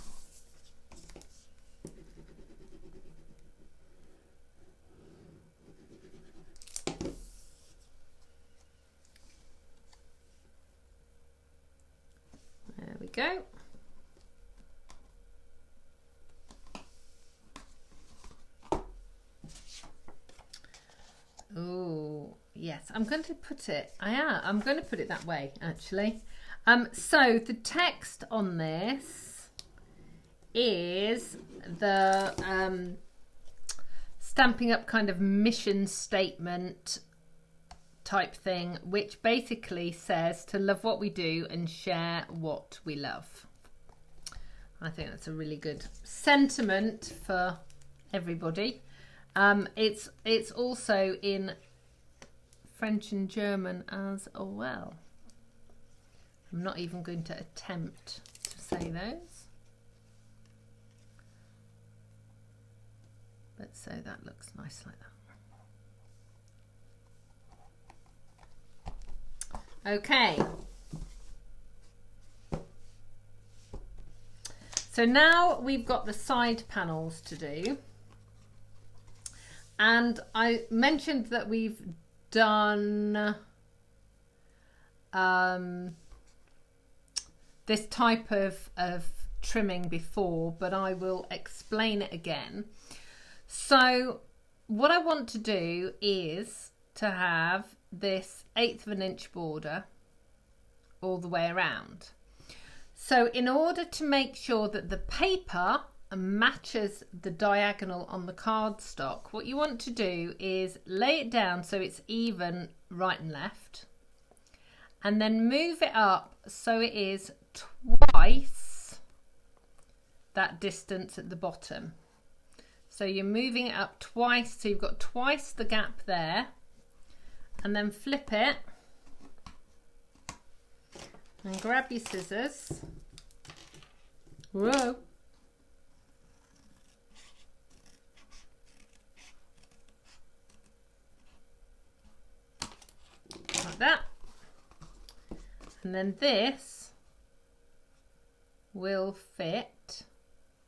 There we go. Oh, yes, I'm going to put it, I'm going to put it that way, actually. So the text on this is the Stampin' Up! Kind of mission statement type thing, which basically says to love what we do and share what we love. I think that's a really good sentiment for everybody. It's also in French and German as well. I'm not even going to attempt to say those. But so that looks nice like that. Okay. So now we've got the side panels to do. And I mentioned that we've done this type of trimming before, but I will explain it again. So what I want to do is to have this 1/8 of an inch border all the way around. So in order to make sure that the paper matches the diagonal on the cardstock, what you want to do is lay it down so it's even right and left, and then move it up so it is twice that distance at the bottom. So you're moving it up twice, so you've got twice the gap there, and then flip it and grab your scissors. Whoa. Like that. And then this will fit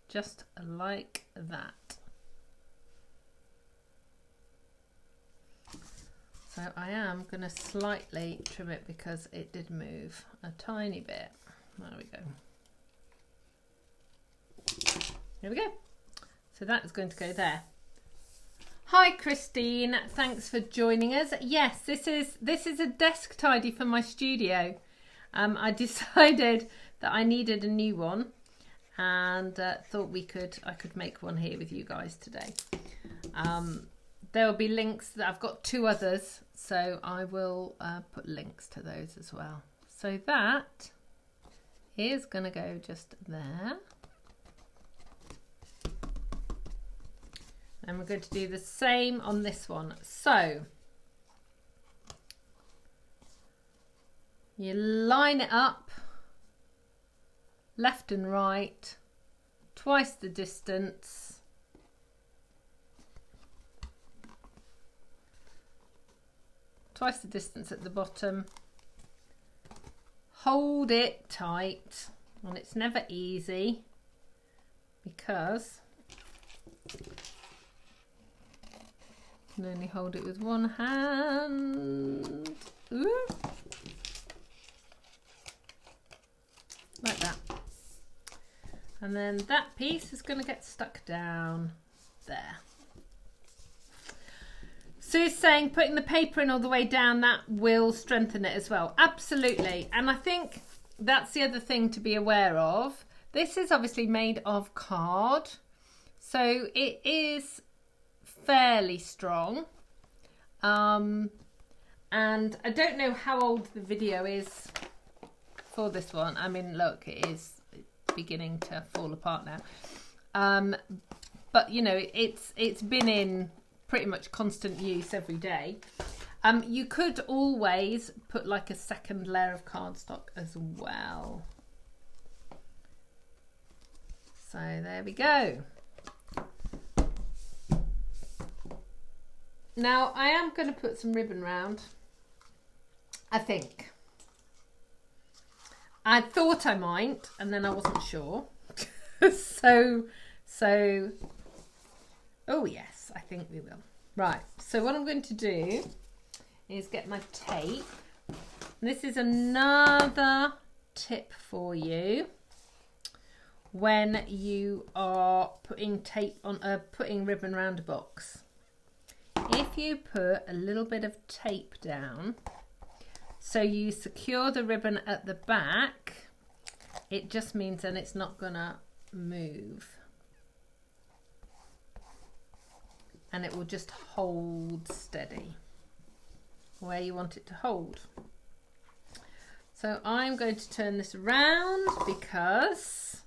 just like that. So I am going to slightly trim it because it did move a tiny bit. There we go. There we go. So that is going to go there. Hi Christine, thanks for joining us. Yes, this is a desk tidy for my studio. I decided that I needed a new one, and thought I could make one here with you guys today. There will be links. I've got 2 others, so I will put links to those as well. So that is going to go just there. And we're going to do the same on this one. So you line it up left and right, twice the distance. Twice the distance at the bottom. Hold it tight, and it's never easy because you can only hold it with one hand. Ooh. Like that. And then that piece is going to get stuck down there. Sue's saying putting the paper in all the way down, that will strengthen it as well. Absolutely. And I think that's the other thing to be aware of. This is obviously made of card, so it is fairly strong. And I don't know how old the video is for this one. I mean, look, it's beginning to fall apart now. But you know, it's been in pretty much constant use every day. You could always put like a second layer of cardstock as well. So there we go. Now I am going to put some ribbon round, I think. I thought I might, and then I wasn't sure. so, oh yes, I think we will. Right, so what I'm going to do is get my tape. This is another tip for you when you are putting tape on, putting ribbon around a box. If you put a little bit of tape down, so you secure the ribbon at the back, it just means then it's not gonna move. And it will just hold steady where you want it to hold. So I'm going to turn this around because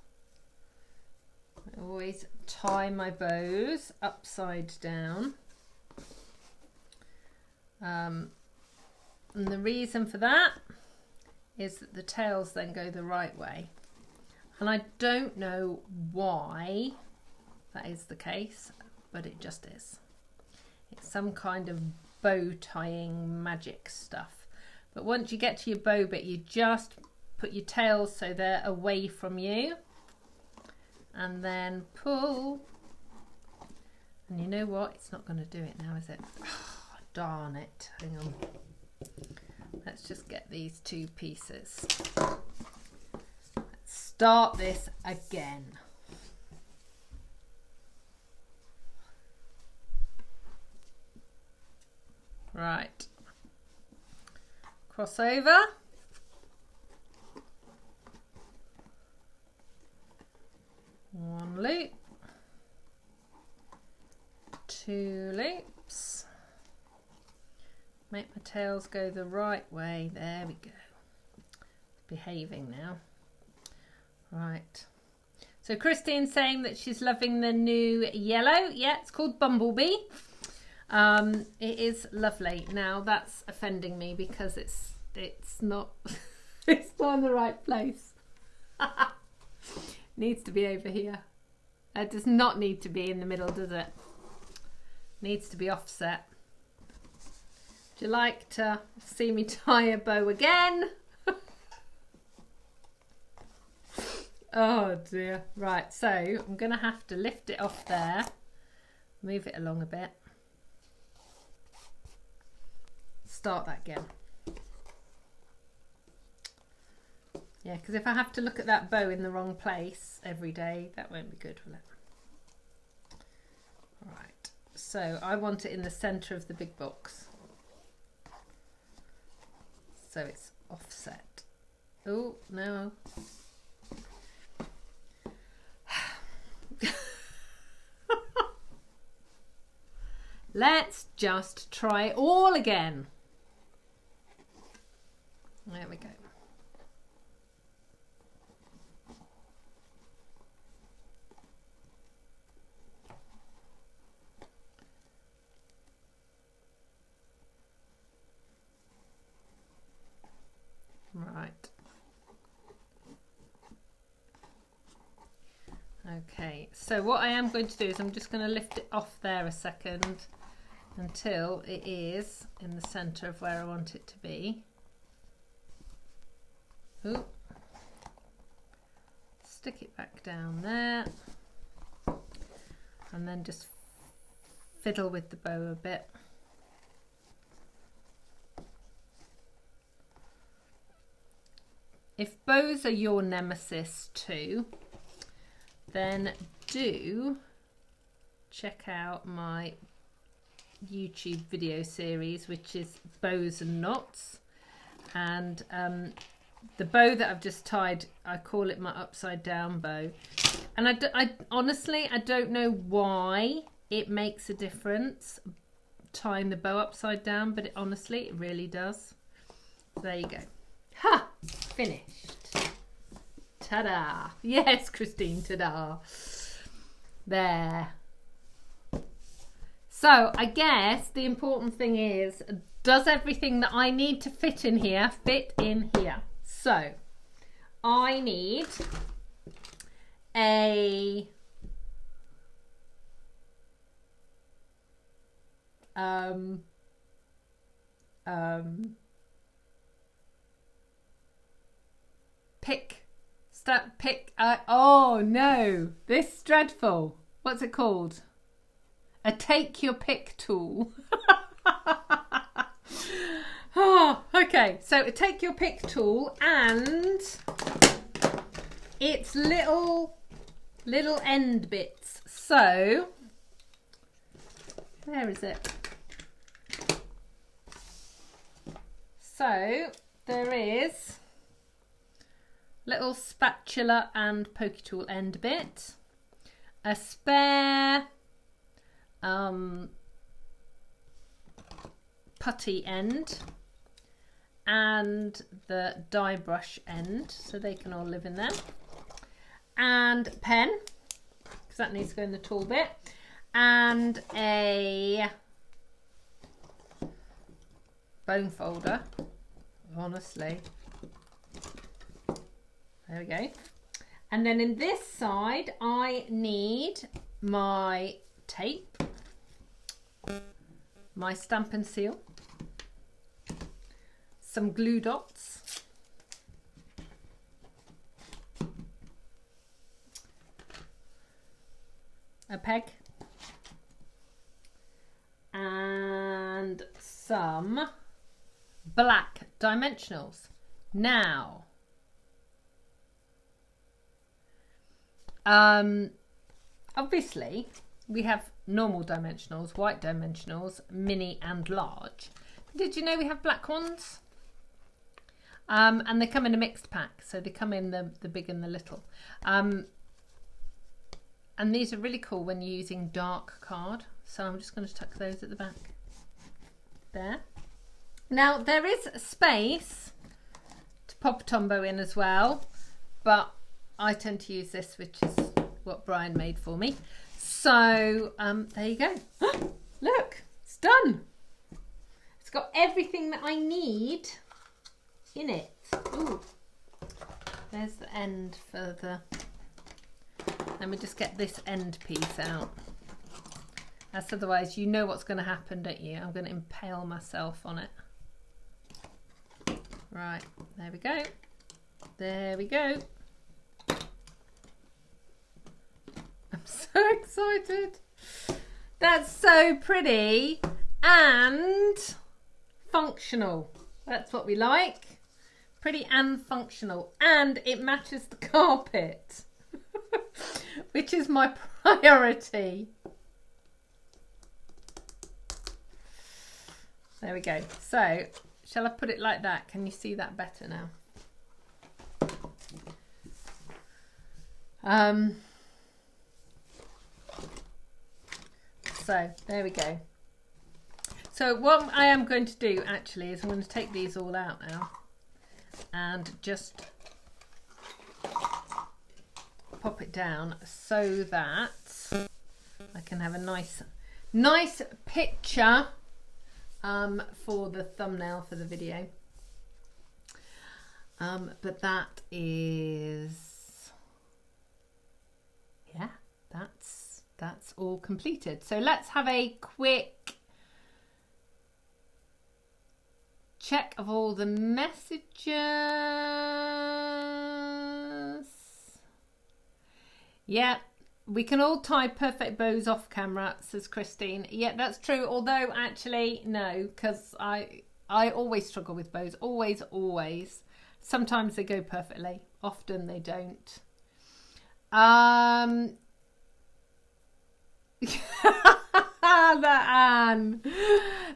I always tie my bows upside down. And the reason for that is that the tails then go the right way. And I don't know why that is the case, but it just is. It's some kind of bow tying magic stuff. But once you get to your bow bit, you just put your tails so they're away from you, and then pull. And you know what? It's not going to do it now, is it? Oh, darn it. Hang on. Let's just get these two pieces. Let's start this again. Right. Cross over. One loop. Two loops. Make my tails go the right way. There we go. It's behaving now. Right. So Christine's saying that she's loving the new yellow. Yeah, it's called Bumblebee. It is lovely. Now that's offending me because it's not it's not in the right place. Needs to be over here. It does not need to be in the middle, does it? Needs to be offset. Would you like to see me tie a bow again? Oh dear. Right, so I'm going to have to lift it off there, move it along a bit, start that again. Yeah, because if I have to look at that bow in the wrong place every day, that won't be good, will it? Right, so I want it in the centre of the big box. So it's offset. Oh, no. Let's just try it all again. There we go. Right. Okay, so what I am going to do is I'm just going to lift it off there a second until it is in the centre of where I want it to be. Ooh. Stick it back down there and then just fiddle with the bow a bit. If bows are your nemesis too, then do check out my YouTube video series, which is Bows and Knots, and the bow that I've just tied, I call it my upside down bow. And I honestly, I don't know why it makes a difference tying the bow upside down, but honestly, it really does. There you go. Ha! Finished. Ta-da! Yes, Christine, ta-da! There. So, I guess the important thing is, does everything that I need to fit in here fit in here? So, I need a oh no, this is dreadful. What's it called? A take your pick tool. Oh, okay, so a take your pick tool, and it's little end bits. So where is it? So there is little spatula and pokey tool end bit, a spare putty end, and the dye brush end, so they can all live in there, and pen, because that needs to go in the tool bit, and a bone folder. Honestly, there we go. And then in this side I need my tape, my stamp and seal, some glue dots, a peg, and some black dimensionals. Now, obviously we have normal dimensionals, white dimensionals, mini and large. Did you know we have black ones? And they come in a mixed pack, so they come in the big and the little. And these are really cool when you're using dark card. So I'm just going to tuck those at the back. There. Now there is space to pop a Tombow in as well, but I tend to use this, which is what Brian made for me. So there you go. Look, it's done. It's got everything that I need in it. Ooh. There's the end for the... Let me just get this end piece out. That's otherwise you know what's going to happen, don't you? I'm going to impale myself on it. Right, there we go. There we go. I'm so excited. That's so pretty and functional. That's what we like. Pretty and functional. And it matches the carpet, which is my priority. There we go. So, shall I put it like that? Can you see that better now? So, there we go. So, what I am going to do actually is I'm going to take these all out now and just pop it down so that I can have a nice picture for the thumbnail for the video. But that is, yeah, that's all completed. So let's have a quick check of all the messages. Yeah, we can all tie perfect bows off camera, says Christine. Yeah, that's true. Although actually, no, because I always struggle with bows. Always. Sometimes they go perfectly. Often they don't. That Anne.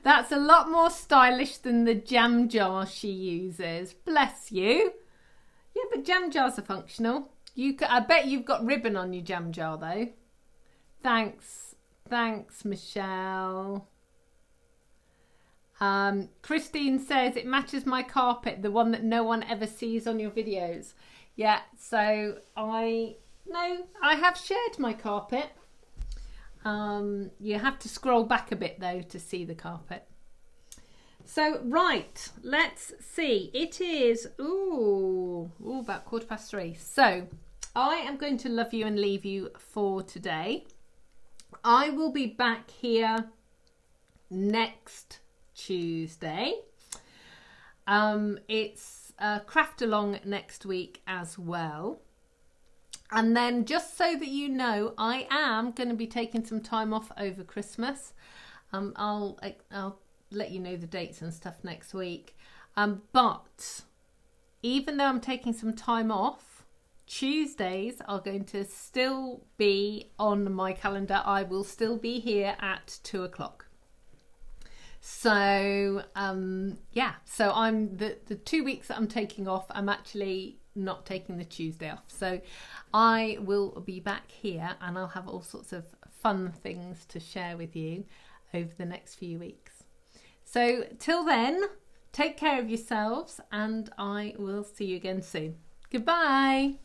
That's a lot more stylish than the jam jar she uses. Bless you. jam jars are functional. I bet you've got ribbon on your jam jar though. Thanks, Michelle. Christine says it matches my carpet, the one that no one ever sees on your videos. Yeah, so I have shared my carpet. You have to scroll back a bit though to see the carpet. So right, let's see. It is about 3:15. So I am going to love you and leave you for today. I will be back here next Tuesday. It's craft along next week as well. And then just so that you know, I am going to be taking some time off over Christmas. I'll let you know the dates and stuff next week. But even though I'm taking some time off, Tuesdays are going to still be on my calendar. I will still be here at 2:00. So so I'm the 2 weeks that I'm taking off, I'm actually not taking the Tuesday off. So I will be back here and I'll have all sorts of fun things to share with you over the next few weeks. So till then, take care of yourselves and I will see you again soon. Goodbye.